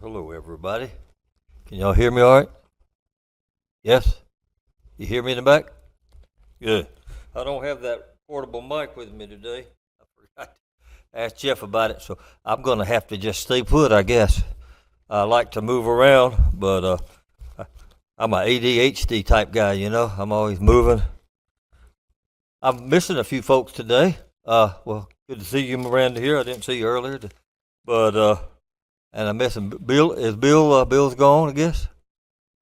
Hello, everybody. Can y'all hear me all right? Yes? You hear me in the back? Good. I don't have that portable mic with me today. I forgot to ask Jeff about it, so I'm going to have to just stay put, I guess. I like to move around, but I'm an ADHD type guy, you know. I'm always moving. I'm missing a few folks today. Well, good to see you, Miranda, here. I didn't see you earlier, but and I'm missing Bill. Is Bill's gone, I guess,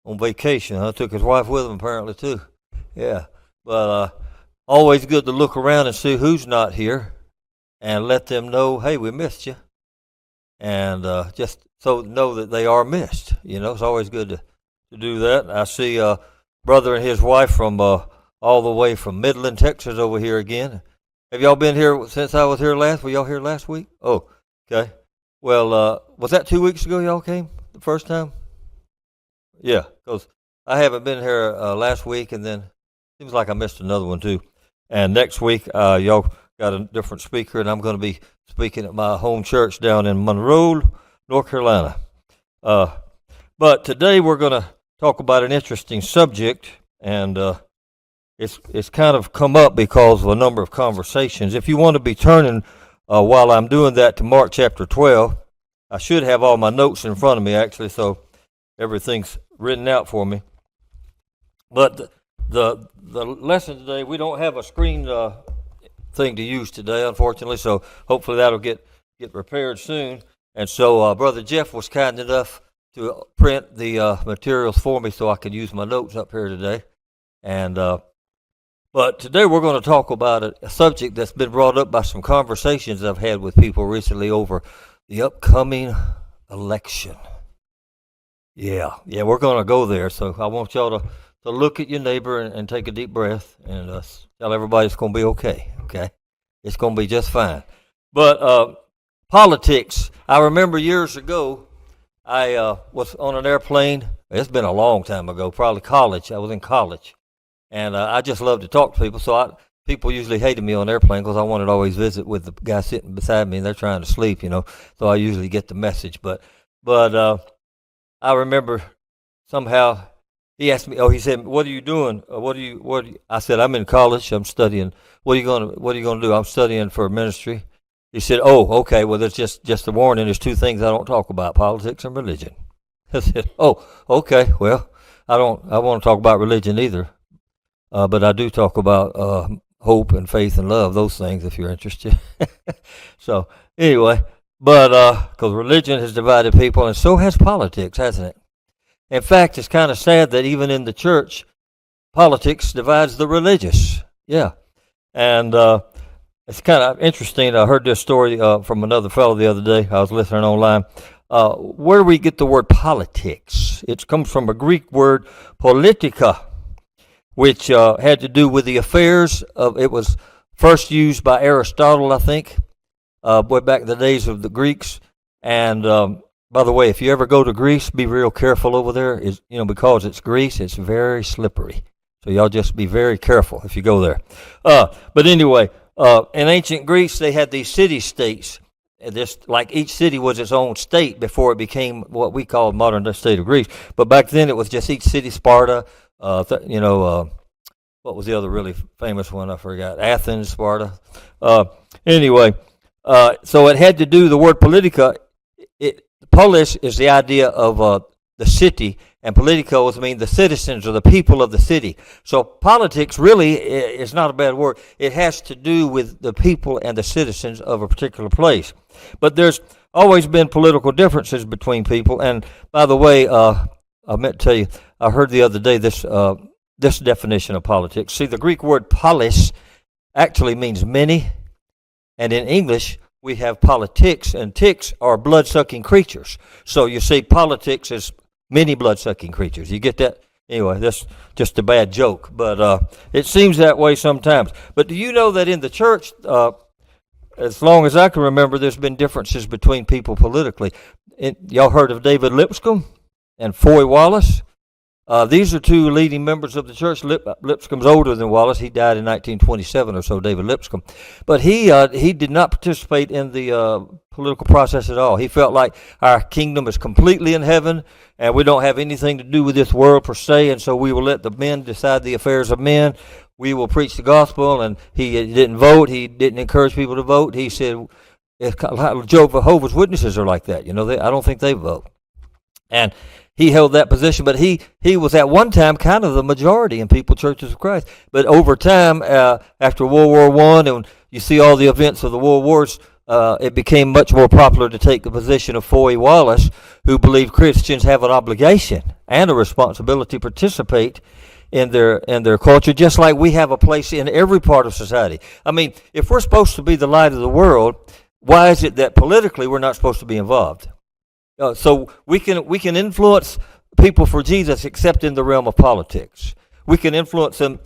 on vacation. I took his wife with him apparently too. Yeah, but always good to look around and see who's not here, and let them know, hey, we missed you, and just so know that they are missed. You know, it's always good to do that. I see brother and his wife from all the way from Midland, Texas, over here again. Have y'all been here since I was here last? Were y'all here last week? Oh, okay. Well, was that 2 weeks ago y'all came the first time? Yeah, because I haven't been here last week, and then seems like I missed another one too. And next week, y'all got a different speaker, and I'm going to be speaking at my home church down in Monroe, North Carolina. But today we're going to talk about an interesting subject, and it's kind of come up because of a number of conversations. If you want to be turning while I'm doing that to Mark chapter 12, I should have all my notes in front of me actually, so everything's written out for me. But the lesson today, we don't have a screen thing to use today, unfortunately, so hopefully that'll get repaired soon. And so Brother Jeff was kind enough to print the materials for me so I could use my notes up here today. And but today we're going to talk about a subject that's been brought up by some conversations I've had with people recently over the upcoming election. Yeah, we're going to go there. So I want y'all to look at your neighbor and take a deep breath and tell everybody it's going to be okay, okay? It's going to be just fine. But politics, I remember years ago, I was on an airplane. It's been a long time ago, probably college. I was in college. And I just love to talk to people, so people usually hated me on airplane because I wanted to always visit with the guy sitting beside me, and they're trying to sleep, you know. So I usually get the message. But I remember somehow he asked me. He said, "What are you doing? I said, "I'm in college. I'm studying. What are you gonna do?" "I'm studying for ministry." He said, "Oh, okay. Well, there's just a warning. There's two things I don't talk about: politics and religion." I said, "Oh, okay. Well, I want to talk about religion either." But I do talk about hope and faith and love, those things, if you're interested. So anyway, but because religion has divided people, and so has politics, hasn't it? In fact, it's kind of sad that even in the church, politics divides the religious. Yeah, and it's kind of interesting. I heard this story from another fellow the other day. I was listening online. Where do we get the word politics? It comes from a Greek word, politika, which had to do with the affairs of, it was first used by Aristotle, I think, way back in the days of the Greeks. And by the way, if you ever go to Greece, be real careful over there, because it's Greece, it's very slippery. So y'all just be very careful if you go there. But anyway, in ancient Greece, they had these city-states. Like each city was its own state before it became what we call modern-day state of Greece. But back then, it was just each city, Sparta. What was the other really famous one? I forgot. Athens, Sparta. Anyway, so it had to do, the word politica, polis is the idea of the city, and politicos mean the citizens or the people of the city. So politics really is not a bad word. It has to do with the people and the citizens of a particular place. But there's always been political differences between people. And by the way, I meant to tell you, I heard the other day this definition of politics. See, the Greek word polis actually means many, and in English we have politics, and ticks are blood-sucking creatures. So you see, politics is many blood-sucking creatures. You get that? Anyway, that's just a bad joke, but it seems that way sometimes. But do you know that in the church, as long as I can remember, there's been differences between people politically. Y'all heard of David Lipscomb and Foy Wallace? These are two leading members of the church. Lipscomb's older than Wallace. He died in 1927 or so, David Lipscomb. But he did not participate in the political process at all. He felt like our kingdom is completely in heaven, and we don't have anything to do with this world per se, and so we will let the men decide the affairs of men. We will preach the gospel, and he didn't vote. He didn't encourage people to vote. He said, Jehovah's Witnesses are like that. I don't think they vote. And he held that position, but he was at one time kind of the majority in People Churches of Christ. But over time, after World War I, and you see all the events of the world wars, it became much more popular to take the position of Foy Wallace, who believed Christians have an obligation and a responsibility to participate in their culture, just like we have a place in every part of society. I mean, if we're supposed to be the light of the world, why is it that politically we're not supposed to be involved? So we can influence people for Jesus, except in the realm of politics. We can influence them,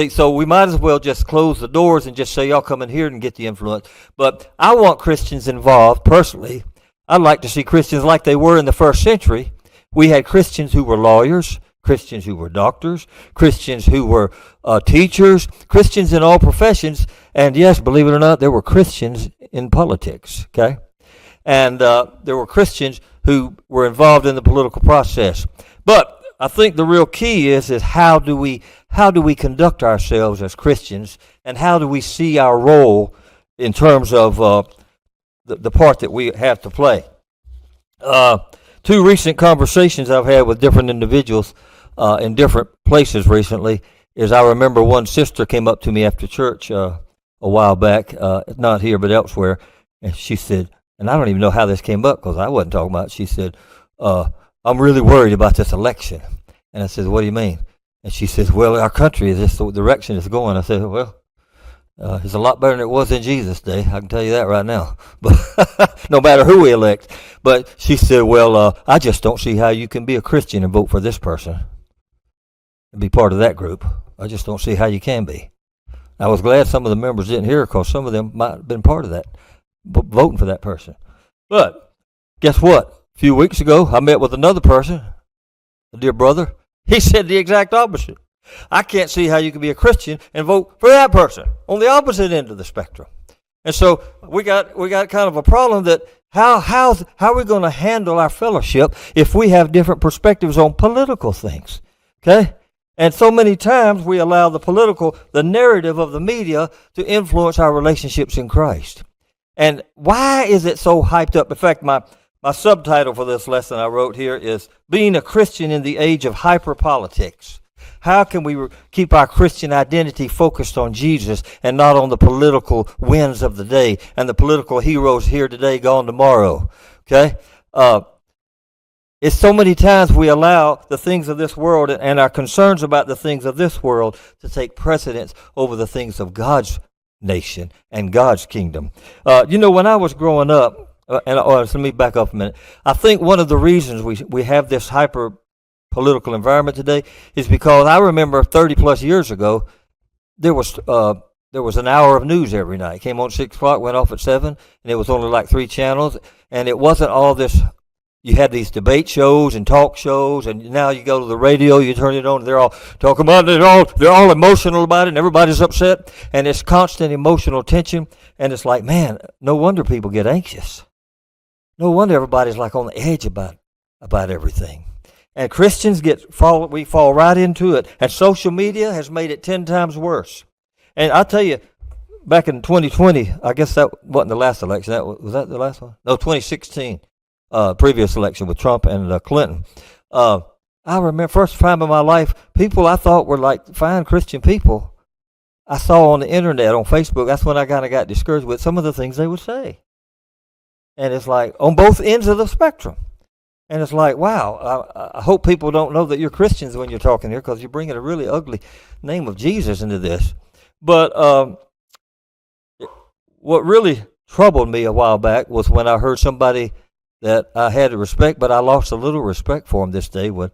so we might as well just close the doors and just say, y'all come in here and get the influence. But I want Christians involved personally. I'd like to see Christians like they were in the first century. We had Christians who were lawyers, Christians who were doctors, Christians who were teachers, Christians in all professions. And yes, believe it or not, there were Christians in politics, okay? And there were Christians who were involved in the political process. But I think the real key is how do we conduct ourselves as Christians, and how do we see our role in terms of the part that we have to play. Two recent conversations I've had with different individuals in different places recently is I remember one sister came up to me after church a while back, not here but elsewhere, and she said, and I don't even know how this came up because I wasn't talking about it. She said, I'm really worried about this election. And I said, what do you mean? And she says, well, our country is just the direction it's going. I said, well, it's a lot better than it was in Jesus' day. I can tell you that right now. But no matter who we elect. But she said, well, I just don't see how you can be a Christian and vote for this person and be part of that group. I just don't see how you can be. I was glad some of the members didn't hear because some of them might have been part of that, voting for that person. But guess what? A few weeks ago, I met with another person, a dear brother. He said the exact opposite. I can't see how you can be a Christian and vote for that person on the opposite end of the spectrum. And so we got kind of a problem that how are we going to handle our fellowship if we have different perspectives on political things? Okay? And so many times we allow the narrative of the media to influence our relationships in Christ. And why is it so hyped up? In fact, my subtitle for this lesson I wrote here is Being a Christian in the Age of Hyperpolitics. How can we keep our Christian identity focused on Jesus and not on the political winds of the day and the political heroes here today, gone tomorrow? Okay? It's so many times we allow the things of this world and our concerns about the things of this world to take precedence over the things of God's nation and God's kingdom. When I was growing up, let me back up a minute. I think one of the reasons we have this hyper political environment today is because I remember 30 plus years ago there was an hour of news every night. It came on 6 o'clock, went off at 7, and it was only like 3 channels, and it wasn't all this. You had these debate shows and talk shows, and now you go to the radio, you turn it on, they're all talking about it, they're all emotional about it, and everybody's upset, and it's constant emotional tension, and it's like, man, no wonder people get anxious. No wonder everybody's like on the edge about everything. And Christians we fall right into it, and social media has made it 10 times worse. And I'll tell you, back in 2020, I guess that wasn't the last election. Was that the last one? No, 2016. Previous election with Trump and Clinton. I remember first time in my life, people I thought were like fine Christian people, I saw on the internet, on Facebook. That's when I kind of got discouraged with some of the things they would say. And it's like on both ends of the spectrum. And it's like, wow, I hope people don't know that you're Christians when you're talking here, because you're bringing a really ugly name of Jesus into this. But what really troubled me a while back was when I heard somebody that I had to respect, but I lost a little respect for him this day when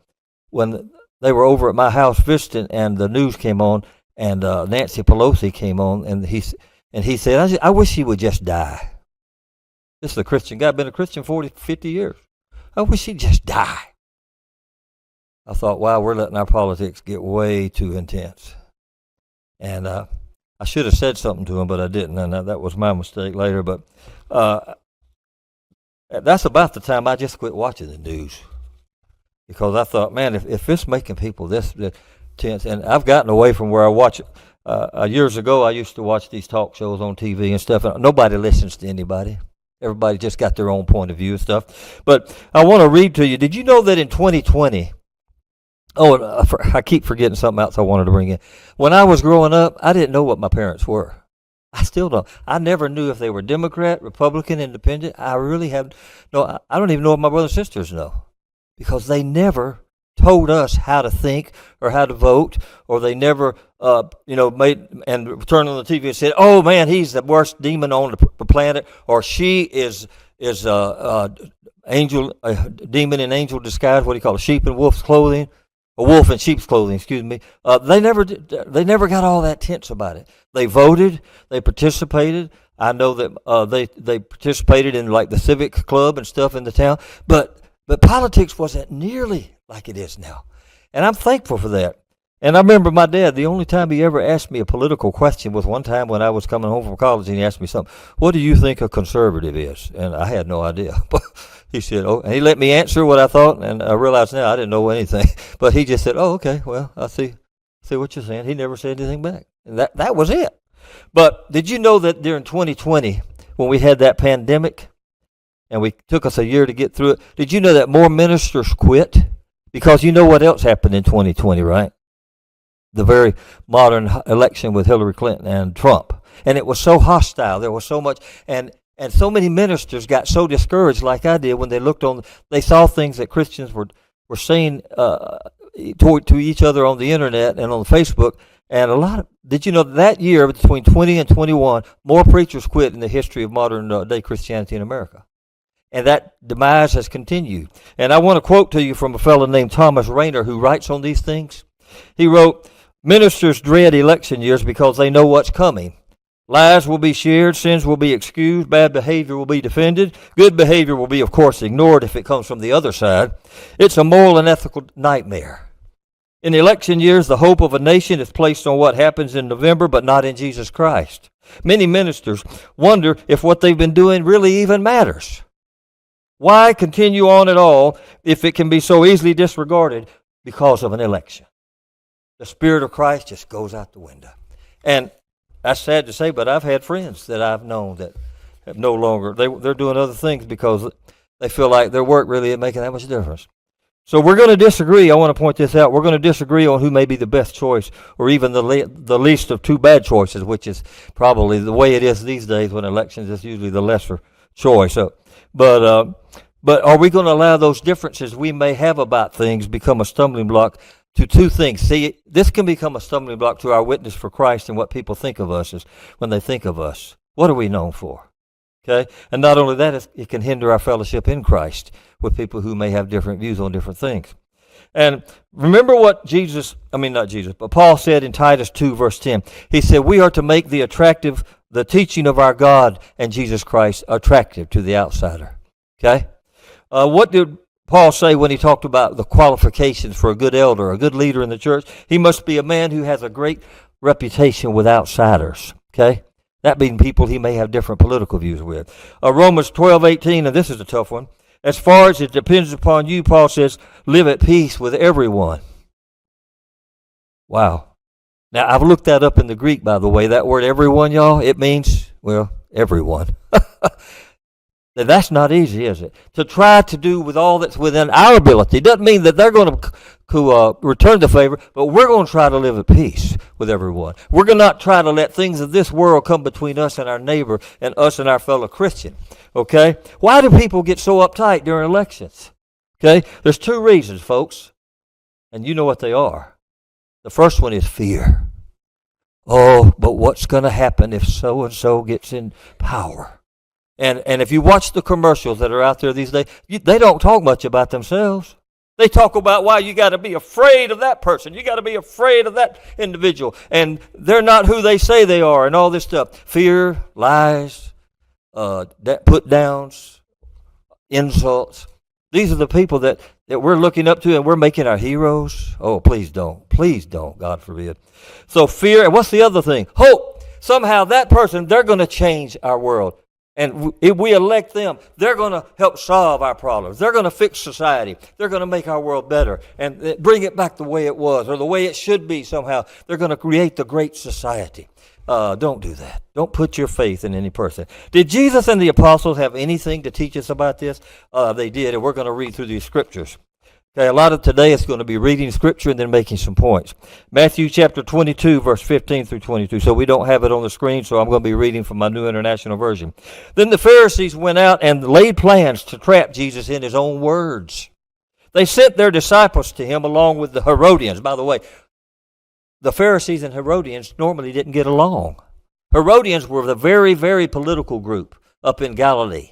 they were over at my house visiting, and the news came on, and Nancy Pelosi came on, and he said, I wish he would just die. This is a Christian guy, been a Christian 40, 50 years. I wish he'd just die. I thought, wow, we're letting our politics get way too intense. And I should have said something to him, but I didn't, and that was my mistake later. But that's about the time I just quit watching the news, because I thought, man, if it's making people this tense, and I've gotten away from where I watch. Years ago, I used to watch these talk shows on TV and stuff, and nobody listens to anybody. Everybody just got their own point of view and stuff. But I want to read to you. Did you know that in 2020, I keep forgetting something else I wanted to bring in. When I was growing up, I didn't know what my parents were. I still don't. I never knew if they were Democrat, Republican, Independent. I really have no. I don't even know what my brothers and sisters know, because they never told us how to think or how to vote, or they never, made and turned on the TV and said, "Oh man, he's the worst demon on the planet," or "She is angel, demon in angel disguise." What do you call it? Sheep in wolf's clothing. A wolf in sheep's clothing, excuse me. They never got all that tense about it. They voted, they participated. I know that they participated in like the civic club and stuff in the town, but politics wasn't nearly like it is now, and I'm thankful for that. And I remember my dad, the only time he ever asked me a political question was one time when I was coming home from college, and he asked me something. What do you think a conservative is? And I had no idea. He said, "Oh," and he let me answer what I thought, and I realized now I didn't know anything. But he just said, "Oh, okay, well, I see what you're saying." He never said anything back, and that was it. But did you know that during 2020, when we had that pandemic, and we took us a year to get through it, did you know that more ministers quit? Because you know what else happened in 2020, right? The very modern election with Hillary Clinton and Trump, and it was so hostile. There was so much, and so many ministers got so discouraged, like I did, when they looked on. They saw things that Christians were saying to each other on the internet and on Facebook. And a lot of, did you know that year between 20 and 21, more preachers quit in the history of modern day Christianity in America, and that demise has continued. And I want to quote to you from a fellow named Thomas Rainer, who writes on these things. He wrote, "Ministers dread election years because they know what's coming. Lies will be shared, sins will be excused, bad behavior will be defended, good behavior will be, of course, ignored if it comes from the other side. It's a moral and ethical nightmare. In election years, the hope of a nation is placed on what happens in November, but not in Jesus Christ. Many ministers wonder if what they've been doing really even matters. Why continue on at all if it can be so easily disregarded because of an election? The Spirit of Christ just goes out the window." And that's sad to say, but I've had friends that I've known that have no longer, they're doing other things because they feel like their work really isn't making that much difference. So we're going to disagree. I want to point this out. We're going to disagree on who may be the best choice, or even the least of two bad choices, which is probably the way it is these days when elections is usually the lesser choice. But are we going to allow those differences we may have about things become a stumbling block to two things? See, this can become a stumbling block to our witness for Christ and what people think of us is when they think of us. What are we known for? Okay? And not only that, it can hinder our fellowship in Christ with people who may have different views on different things. And remember what but Paul said in Titus 2, verse 10. He said, we are to make the teaching of our God and Jesus Christ attractive to the outsider. Okay? What did Paul say when he talked about the qualifications for a good elder, a good leader in the church? He must be a man who has a great reputation with outsiders. Okay? That being people he may have different political views with. Romans 12:18, and this is a tough one. As far as it depends upon you, Paul says, live at peace with everyone. Wow. Now, I've looked that up in the Greek, by the way. That word everyone, y'all, it means, well, everyone. That's not easy, is it? To try to do with all that's within our ability. It doesn't mean that they're going to return the favor, but we're going to try to live at peace with everyone. We're going to not try to let things of this world come between us and our neighbor and us and our fellow Christian. Okay? Why do people get so uptight during elections? Okay? There's two reasons, folks, and you know what they are. The first one is fear. Oh, but what's going to happen if so-and-so gets in power? And if you watch the commercials that are out there these days, they don't talk much about themselves. They talk about why you got to be afraid of that person. You got to be afraid of that individual. And they're not who they say they are and all this stuff. Fear, lies, put downs, insults. These are the people that that we're looking up to and we're making our heroes? Oh, please don't. Please don't, God forbid. So fear, and what's the other thing? Hope. Somehow that person, they're going to change our world. And if we elect them, they're going to help solve our problems. They're going to fix society. They're going to make our world better and bring it back the way it was or the way it should be somehow. They're going to create the great society. Don't do that. Don't put your faith in any person. Did Jesus and the apostles have anything to teach us about this? They did, and we're going to read through these scriptures. Okay, a lot of today is going to be reading scripture and then making some points. Matthew chapter 22, verse 15 through 22. So we don't have it on the screen, so I'm going to be reading from my New International Version. Then the Pharisees went out and laid plans to trap Jesus in his own words. They sent their disciples to him along with the Herodians. By the way, the Pharisees and Herodians normally didn't get along. Herodians were the very, very political group up in Galilee.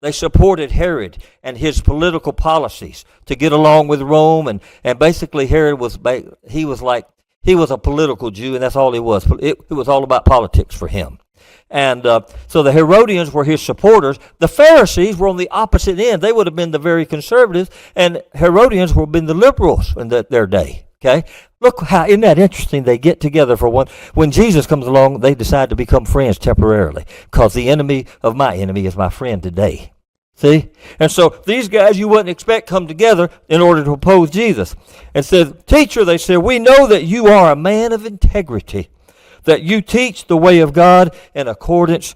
They supported Herod and his political policies to get along with Rome, and basically Herod was a political Jew, and that's all he was. It was all about politics for him. And so the Herodians were his supporters. The Pharisees were on the opposite end. They would have been the very conservatives, and Herodians would have been the liberals in their day. Okay? Look how, isn't that interesting? They get together for one. When Jesus comes along, they decide to become friends temporarily because the enemy of my enemy is my friend today. See? And so these guys you wouldn't expect come together in order to oppose Jesus. And said, Teacher, they said, we know that you are a man of integrity, that you teach the way of God in accordance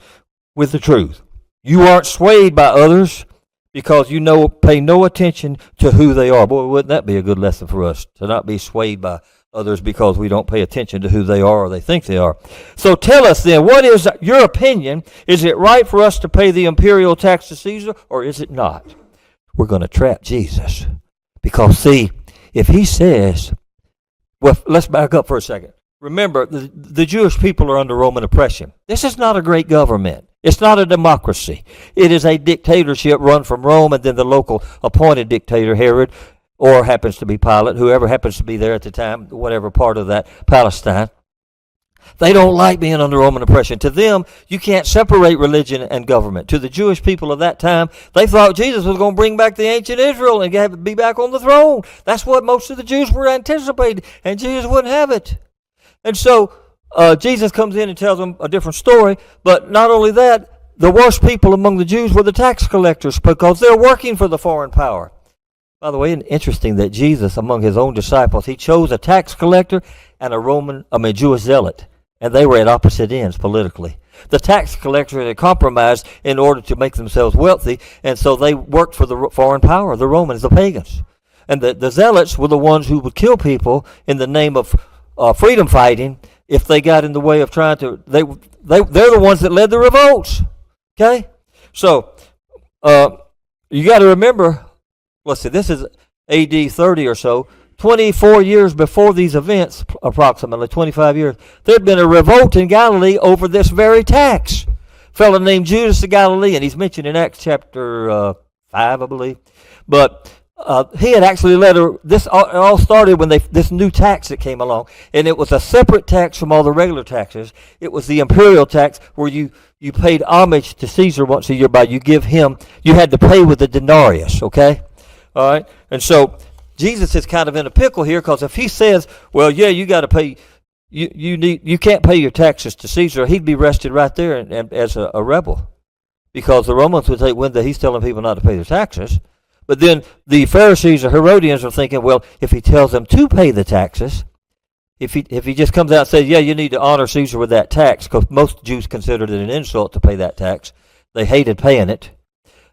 with the truth. You aren't swayed by others because you pay no attention to who they are. Boy, wouldn't that be a good lesson for us, to not be swayed by others because we don't pay attention to who they are or they think they are. So tell us then, what is your opinion? Is it right for us to pay the imperial tax to Caesar, or is it not? We're going to trap Jesus. Because, see, if he says, well, let's back up for a second. Remember, the Jewish people are under Roman oppression. This is not a great government. It's not a democracy. It is a dictatorship run from Rome, and then the local appointed dictator, Herod, or happens to be Pilate, whoever happens to be there at the time, whatever part of that, Palestine. They don't like being under Roman oppression. To them, you can't separate religion and government. To the Jewish people of that time, they thought Jesus was going to bring back the ancient Israel and be back on the throne. That's what most of the Jews were anticipating, and Jesus wouldn't have it. And so Jesus comes in and tells them a different story, but not only that, the worst people among the Jews were the tax collectors because they're working for the foreign power. By the way, interesting that Jesus, among his own disciples, he chose a tax collector and a Jewish zealot, and they were at opposite ends politically. The tax collector had compromised in order to make themselves wealthy, and so they worked for the foreign power, the Romans, the pagans. And the zealots were the ones who would kill people in the name of freedom fighting if they got in the way of trying to. They're the ones that led the revolts. Okay, so you got to remember. Let's see, this is AD 30 or so, 24 years before these events, approximately 25 years, there had been a revolt in Galilee over this very tax. A fellow named Judas the Galilean, he's mentioned in Acts chapter 5, I believe. But he had actually it all started when this new tax that came along, and it was a separate tax from all the regular taxes. It was the imperial tax where you paid homage to Caesar once a year you had to pay with the denarius, okay? All right, and so Jesus is kind of in a pickle here because if he says, "Well, yeah, you got to pay, you can't pay your taxes to Caesar," he'd be arrested right there and as a rebel, because the Romans would take wind that he's telling people not to pay their taxes. But then the Pharisees or Herodians are thinking, well, if he tells them to pay the taxes, if he just comes out and says, "Yeah, you need to honor Caesar with that tax," because most Jews considered it an insult to pay that tax, they hated paying it,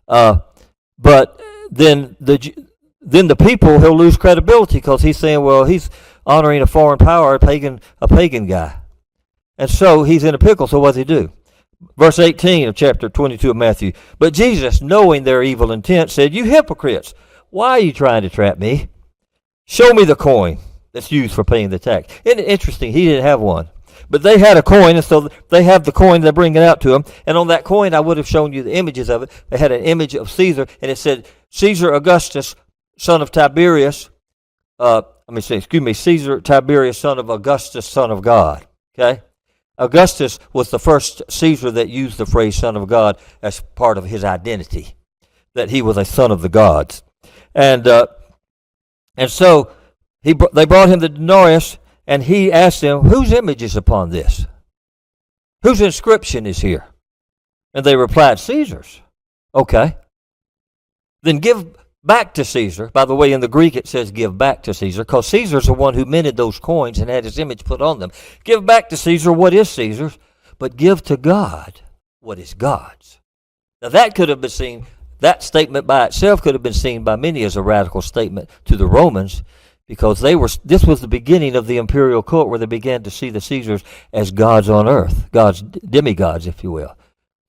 but then the people, he'll lose credibility because he's saying, well, he's honoring a foreign power, a pagan guy. And so he's in a pickle, so what does he do? Verse 18 of chapter 22 of Matthew. But Jesus, knowing their evil intent, said, "You hypocrites, why are you trying to trap me? Show me the coin that's used for paying the tax." Isn't it interesting? He didn't have one. But they had a coin, and so they have the coin, they bring it out to him. And on that coin, I would have shown you the images of it. They had an image of Caesar, and it said, Caesar Augustus, son of Tiberius, Caesar Tiberius, son of Augustus, son of God. Okay? Augustus was the first Caesar that used the phrase son of God as part of his identity, that he was a son of the gods. And And so they brought him the denarius, and he asked them, whose image is upon this? Whose inscription is here? And they replied, Caesar's. Okay. Then give back to Caesar. By the way, in the Greek it says give back to Caesar, because Caesar's the one who minted those coins and had his image put on them. Give back to Caesar what is Caesar's, but give to God what is God's. Now that could have been seen, that statement by itself could have been seen by many as a radical statement to the Romans, because this was the beginning of the imperial cult, where they began to see the Caesars as gods on earth, gods, demigods, if you will.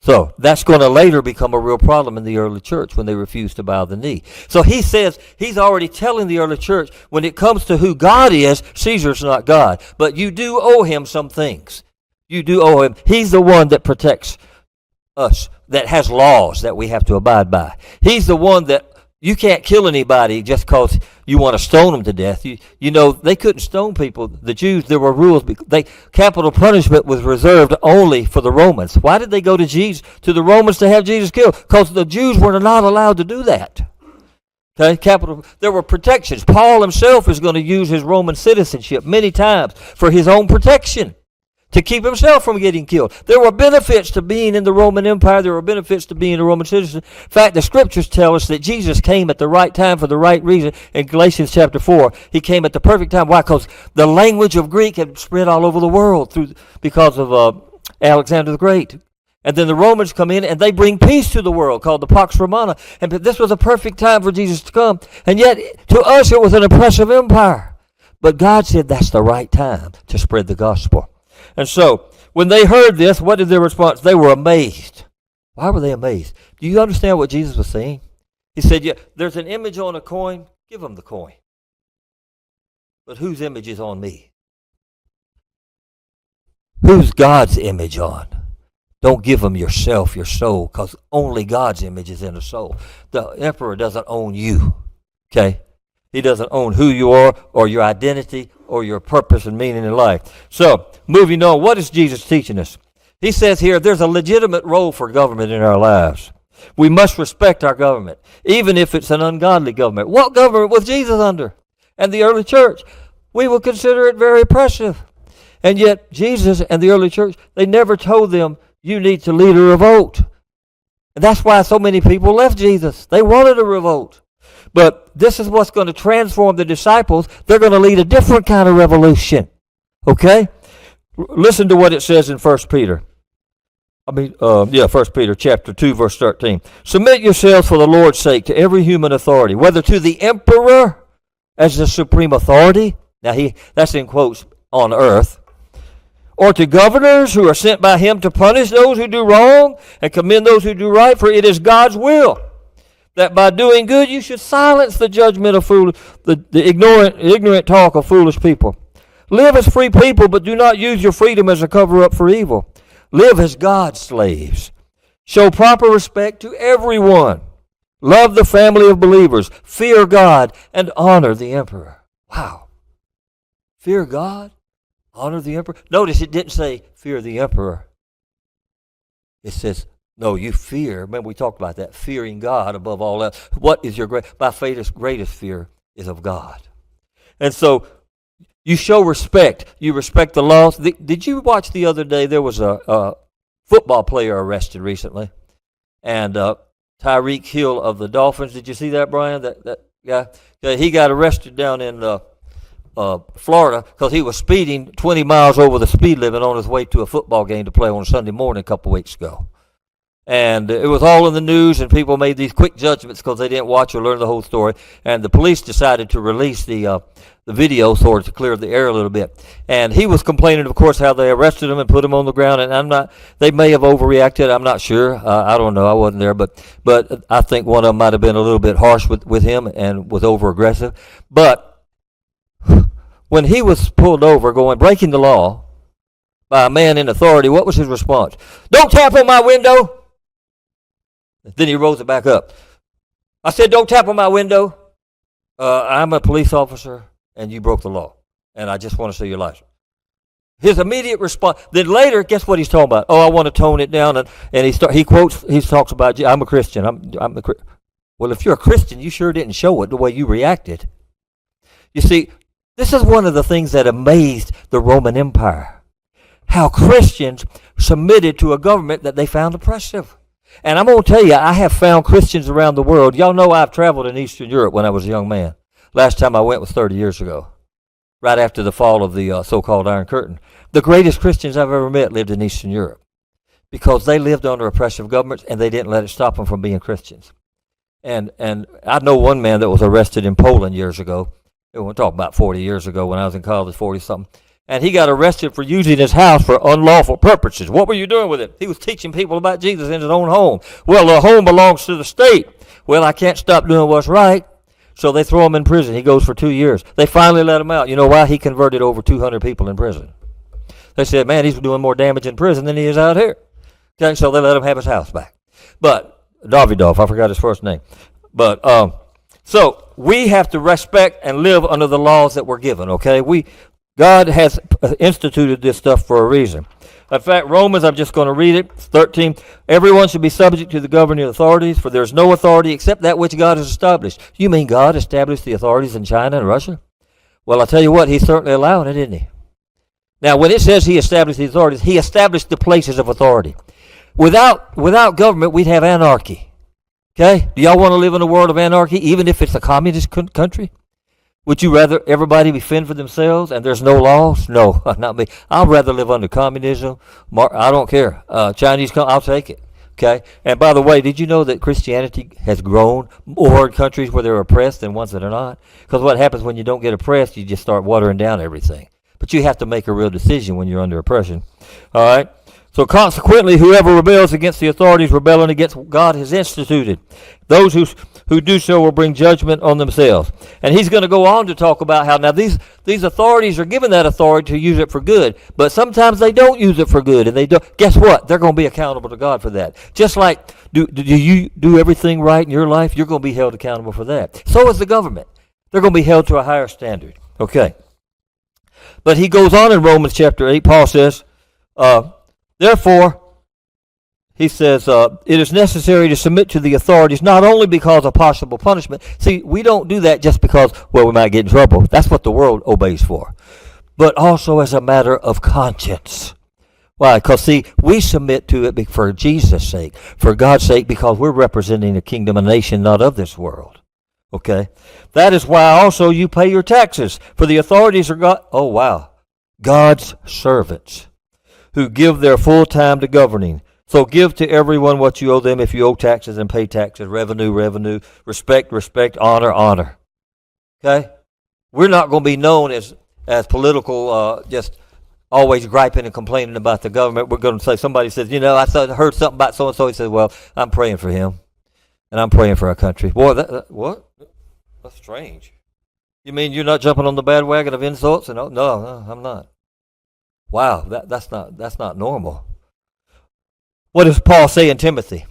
So that's going to later become a real problem in the early church when they refuse to bow the knee. So he says, he's already telling the early church, when it comes to who God is, Caesar's not God. But you do owe him some things. You do owe him. He's the one that protects us, that has laws that we have to abide by. He's the one that you can't kill anybody just because you want to stone them to death. You know, they couldn't stone people. The Jews, there were rules. Capital punishment was reserved only for the Romans. Why did they go to the Romans to have Jesus killed? Because the Jews were not allowed to do that. Okay, there were protections. Paul himself is going to use his Roman citizenship many times for his own protection, to keep himself from getting killed. There were benefits to being in the Roman Empire. There were benefits to being a Roman citizen. In fact, the scriptures tell us that Jesus came at the right time for the right reason. In Galatians chapter 4, he came at the perfect time. Why? Because the language of Greek had spread all over the world because of Alexander the Great. And then the Romans come in and they bring peace to the world, called the Pax Romana. And this was a perfect time for Jesus to come. And yet, to us, it was an oppressive empire. But God said that's the right time to spread the gospel. And so, when they heard this, what did their response? They were amazed. Why were they amazed? Do you understand what Jesus was saying? He said, yeah, there's an image on a coin, give them the coin. But whose image is on me? Who's God's image on? Don't give them yourself, your soul, because only God's image is in a soul. The emperor doesn't own you, okay? He doesn't own who you are or your identity or your purpose and meaning in life. So, moving on, what is Jesus teaching us? He says here, there's a legitimate role for government in our lives. We must respect our government, even if it's an ungodly government. What government was Jesus under? And the early church, we will consider it very oppressive. And yet, Jesus and the early church, they never told them, you need to lead a revolt. And that's why so many people left Jesus. They wanted a revolt. But this is what's going to transform the disciples. They're going to lead a different kind of revolution. Okay? Listen to what it says in 1 Peter. 1 Peter chapter 2, verse 13. Submit yourselves for the Lord's sake to every human authority, whether to the emperor as the supreme authority, now that's in quotes, on earth, or to governors who are sent by him to punish those who do wrong and commend those who do right, for it is God's will that by doing good you should silence the judgment of the ignorant talk of foolish people. Live as free people, but do not use your freedom as a cover-up for evil. Live as God's slaves. Show proper respect to everyone. Love the family of believers. Fear God and honor the emperor. Wow. Fear God, honor the emperor. Notice it didn't say fear the emperor. It says, no, you fear. Remember we talked about that, fearing God above all else. What is your greatest fear is of God. And so you show respect. You respect the laws. Did you watch the other day? There was a football player arrested recently, and Tyreek Hill of the Dolphins. Did you see that, Brian? That guy. He got arrested down in Florida because he was speeding 20 miles over the speed limit on his way to a football game to play on Sunday morning a couple weeks ago. And it was all in the news, and people made these quick judgments because they didn't watch or learn the whole story. And the police decided to release the video sort of to clear the air a little bit. And he was complaining, of course, how they arrested him and put him on the ground. And they may have overreacted. I'm not sure. I don't know. I wasn't there. But I think one of them might have been a little bit harsh with him and was over-aggressive. But when he was pulled over breaking the law by a man in authority, what was his response? Don't tap on my window. Then he rose it back up. I said, don't tap on my window. I'm a police officer, and you broke the law. And I just want to see your license. His immediate response. Then later, guess what he's talking about? Oh, I want to tone it down. And he talks about, I'm a Christian. Well, if you're a Christian, you sure didn't show it the way you reacted. You see, this is one of the things that amazed the Roman Empire. How Christians submitted to a government that they found oppressive. And I'm going to tell you, I have found Christians around the world. Y'all know I've traveled in Eastern Europe when I was a young man. Last time I went was 30 years ago, right after the fall of the so-called Iron Curtain. The greatest Christians I've ever met lived in Eastern Europe because they lived under oppressive governments and they didn't let it stop them from being Christians. And I know one man that was arrested in Poland years ago. We're talking about 40 years ago when I was in college, 40-something. And he got arrested for using his house for unlawful purposes. What were you doing with it? He was teaching people about Jesus in his own home. Well, the home belongs to the state. Well, I can't stop doing what's right. So they throw him in prison. He goes for 2 years. They finally let him out. You know why? He converted over 200 people in prison. They said, man, he's doing more damage in prison than he is out here. Okay, so they let him have his house back. But, Davidoff, I forgot his first name. But, so we have to respect and live under the laws that we're given, okay? God has instituted this stuff for a reason. In fact, Romans, I'm just going to read it, 13. Everyone should be subject to the governing authorities, for there is no authority except that which God has established. You mean God established the authorities in China and Russia? Well, I'll tell you what, he's certainly allowing it, isn't he? Now, when it says he established the authorities, he established the places of authority. Without government, we'd have anarchy. Okay? Do y'all want to live in a world of anarchy, even if it's a communist country? Would you rather everybody be fend for themselves and there's no laws? No, not me. I'd rather live under communism. I don't care. Chinese, I'll take it. Okay? And by the way, did you know that Christianity has grown more in countries where they're oppressed than ones that are not? Because what happens when you don't get oppressed, you just start watering down everything. But you have to make a real decision when you're under oppression. All right? So consequently, whoever rebels against the authorities, rebelling against what God has instituted. Those who do so will bring judgment on themselves. And he's going to go on to talk about how now these authorities are given that authority to use it for good, but sometimes they don't use it for good, and they don't. Guess what? They're going to be accountable to God for that. Just like do you do everything right in your life, you're going to be held accountable for that. So is the government. They're going to be held to a higher standard. Okay. But he goes on in Romans chapter 8. Paul says, therefore, he says, it is necessary to submit to the authorities, not only because of possible punishment. See, we don't do that just because, well, we might get in trouble. That's what the world obeys for. But also as a matter of conscience. Why? Because, see, we submit to it for Jesus' sake, for God's sake, because we're representing a kingdom, a nation not of this world. Okay? That is why also you pay your taxes, for the authorities are God's servants who give their full time to governing. So give to everyone what you owe them. If you owe taxes, and pay taxes. Revenue, respect, honor. Okay? We're not going to be known as political, just always griping and complaining about the government. We're going to say, somebody says, I heard something about so-and-so. He says, well, I'm praying for him. And I'm praying for our country. Boy, what? That's strange. You mean you're not jumping on the bandwagon of insults? No, I'm not. Wow, that's not normal. What does Paul say in Timothy?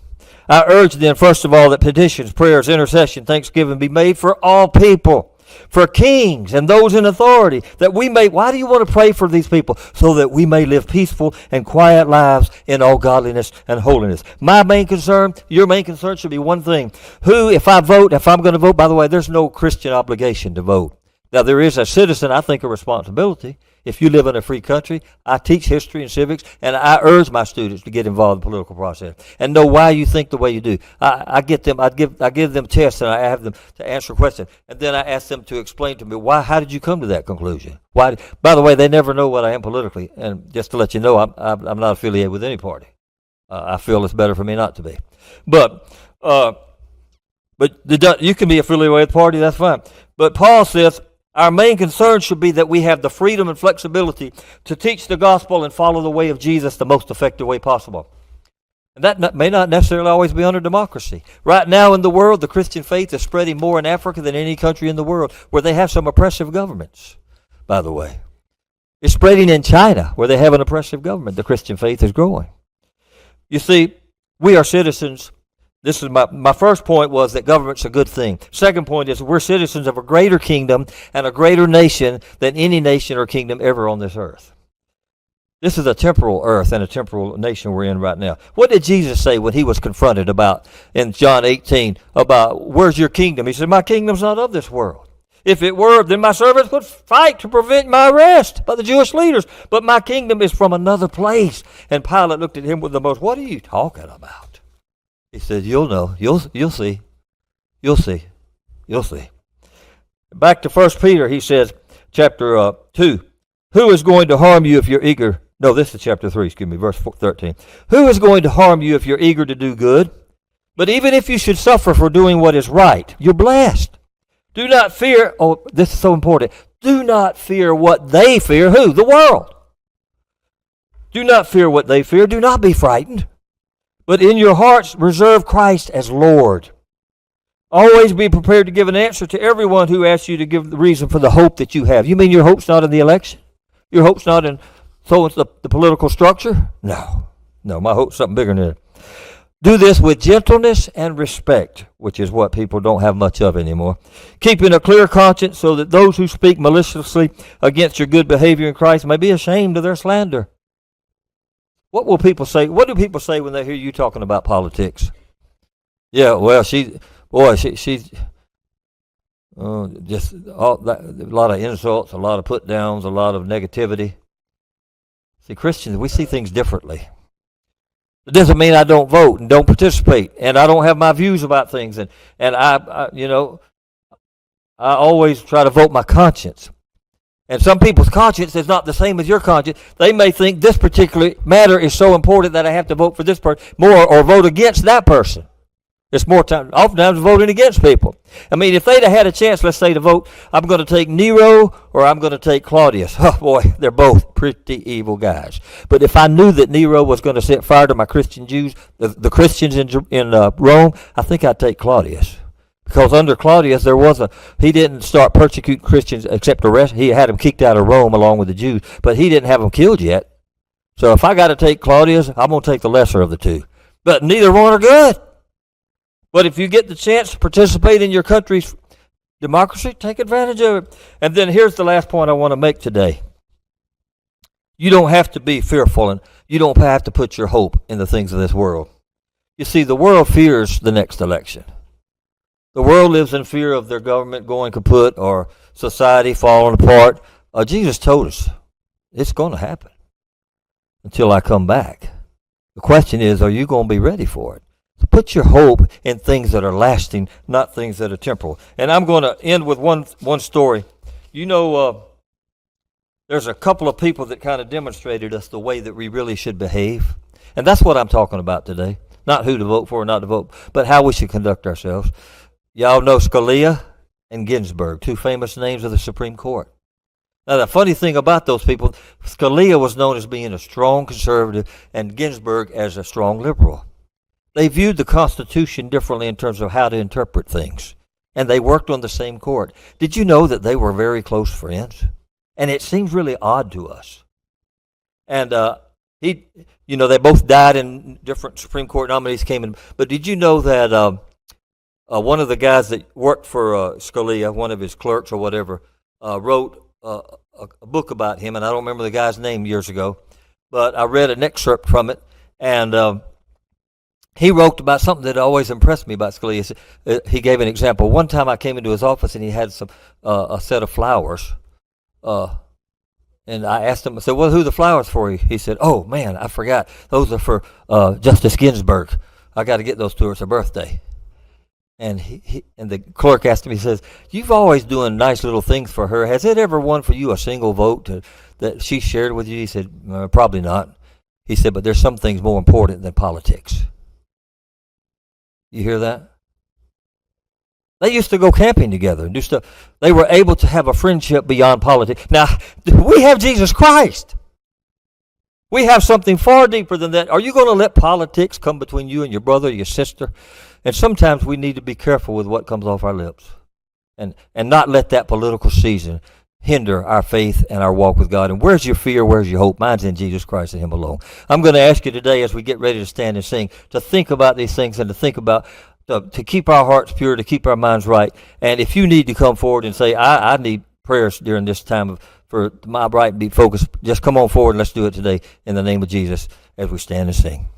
I urge then, first of all, that petitions, prayers, intercession, thanksgiving be made for all people, for kings and those in authority, that we may, why do you want to pray for these people? So that we may live peaceful and quiet lives in all godliness and holiness. My main concern, your main concern should be one thing. If I'm going to vote, by the way, there's no Christian obligation to vote. Now, there is a citizen, I think, a responsibility. If you live in a free country, I teach history and civics, and I urge my students to get involved in the political process and know why you think the way you do. I give them tests, and I have them to answer questions, and then I ask them to explain to me how did you come to that conclusion? Why? By the way, they never know what I am politically, and just to let you know, I'm not affiliated with any party. I feel it's better for me not to be, but you can be affiliated with a party. That's fine. But Paul says, our main concern should be that we have the freedom and flexibility to teach the gospel and follow the way of Jesus the most effective way possible. And that may not necessarily always be under democracy. Right now in the world, the Christian faith is spreading more in Africa than any country in the world, where they have some oppressive governments, by the way. It's spreading in China, where they have an oppressive government. The Christian faith is growing. You see, we are citizens. This is my first point, was that government's a good thing. Second point is we're citizens of a greater kingdom and a greater nation than any nation or kingdom ever on this earth. This is a temporal earth and a temporal nation we're in right now. What did Jesus say when he was confronted in John 18 about where's your kingdom? He said, my kingdom's not of this world. If it were, then my servants would fight to prevent my arrest by the Jewish leaders. But my kingdom is from another place. And Pilate looked at him with the most, what are you talking about? He said, you'll know. You'll see. You'll see. You'll see. Back to 1 Peter, he says, chapter 2. Who is going to harm you if you're eager? No, this is chapter 3, verse 13. Who is going to harm you if you're eager to do good? But even if you should suffer for doing what is right, you're blessed. Do not fear. Oh, this is so important. Do not fear what they fear. Who? The world. Do not fear what they fear. Do not be frightened. But in your hearts reserve Christ as Lord. Always be prepared to give an answer to everyone who asks you to give the reason for the hope that you have. You mean your hope's not in the election? Your hope's not in the political structure? No. No, my hope's something bigger than that. Do this with gentleness and respect, which is what people don't have much of anymore. Keeping a clear conscience so that those who speak maliciously against your good behavior in Christ may be ashamed of their slander. What will people say? What do people say when they hear you talking about politics? Yeah, well, she's just all that, a lot of insults, a lot of put downs, a lot of negativity. See, Christians, we see things differently. It doesn't mean I don't vote and don't participate, and I don't have my views about things, and I always try to vote my conscience. And some people's conscience is not the same as your conscience. They may think this particular matter is so important that I have to vote for this person more or vote against that person. It's more time, oftentimes voting against people. I mean, if they'd have had a chance, let's say, to vote, I'm going to take Nero or I'm going to take Claudius. Oh, boy, they're both pretty evil guys. But if I knew that Nero was going to set fire to my Christian Jews, the Christians in Rome, I think I'd take Claudius. Because under Claudius, he didn't start persecuting Christians except arrest. He had them kicked out of Rome along with the Jews, but he didn't have them killed yet. So if I got to take Claudius, I'm going to take the lesser of the two. But neither one are good. But if you get the chance to participate in your country's democracy, take advantage of it. And then here's the last point I want to make today. You don't have to be fearful, and you don't have to put your hope in the things of this world. You see, the world fears the next election. The world lives in fear of their government going kaput or society falling apart. Jesus told us it's going to happen until I come back. The question is, are you going to be ready for it? Put your hope in things that are lasting, not things that are temporal. And I'm going to end with one story. You know, there's a couple of people that kind of demonstrated us the way that we really should behave. And that's what I'm talking about today. Not who to vote for or not to vote, but how we should conduct ourselves. Y'all know Scalia and Ginsburg, two famous names of the Supreme Court. Now, the funny thing about those people, Scalia was known as being a strong conservative and Ginsburg as a strong liberal. They viewed the Constitution differently in terms of how to interpret things. And they worked on the same court. Did you know that they were very close friends? And it seems really odd to us. And they both died, and different Supreme Court nominees came in. But did you know that one of the guys that worked for Scalia, one of his clerks or whatever, wrote a book about him, and I don't remember the guy's name years ago, but I read an excerpt from it, and he wrote about something that always impressed me about Scalia. He gave an example. One time I came into his office and he had a set of flowers. And I asked him, I said, well, who are the flowers for? He said, oh, man, I forgot. Those are for Justice Ginsburg. I got to get those to her. It's her birthday. And and the clerk asked him, he says, you've always doing nice little things for her. Has it ever won for you a single vote that she shared with you? He said, probably not. He said, but there's some things more important than politics. You hear that? They used to go camping together and do stuff. They were able to have a friendship beyond politics. Now, we have Jesus Christ. We have something far deeper than that. Are you going to let politics come between you and your brother or your sister? And sometimes we need to be careful with what comes off our lips and not let that political season hinder our faith and our walk with God. And where's your fear? Where's your hope? Mine's in Jesus Christ and Him alone. I'm going to ask you today, as we get ready to stand and sing, to think about these things and to think about, to keep our hearts pure, to keep our minds right. And if you need to come forward and say, I need prayers during this time for my right to be focused, just come on forward and let's do it today in the name of Jesus as we stand and sing.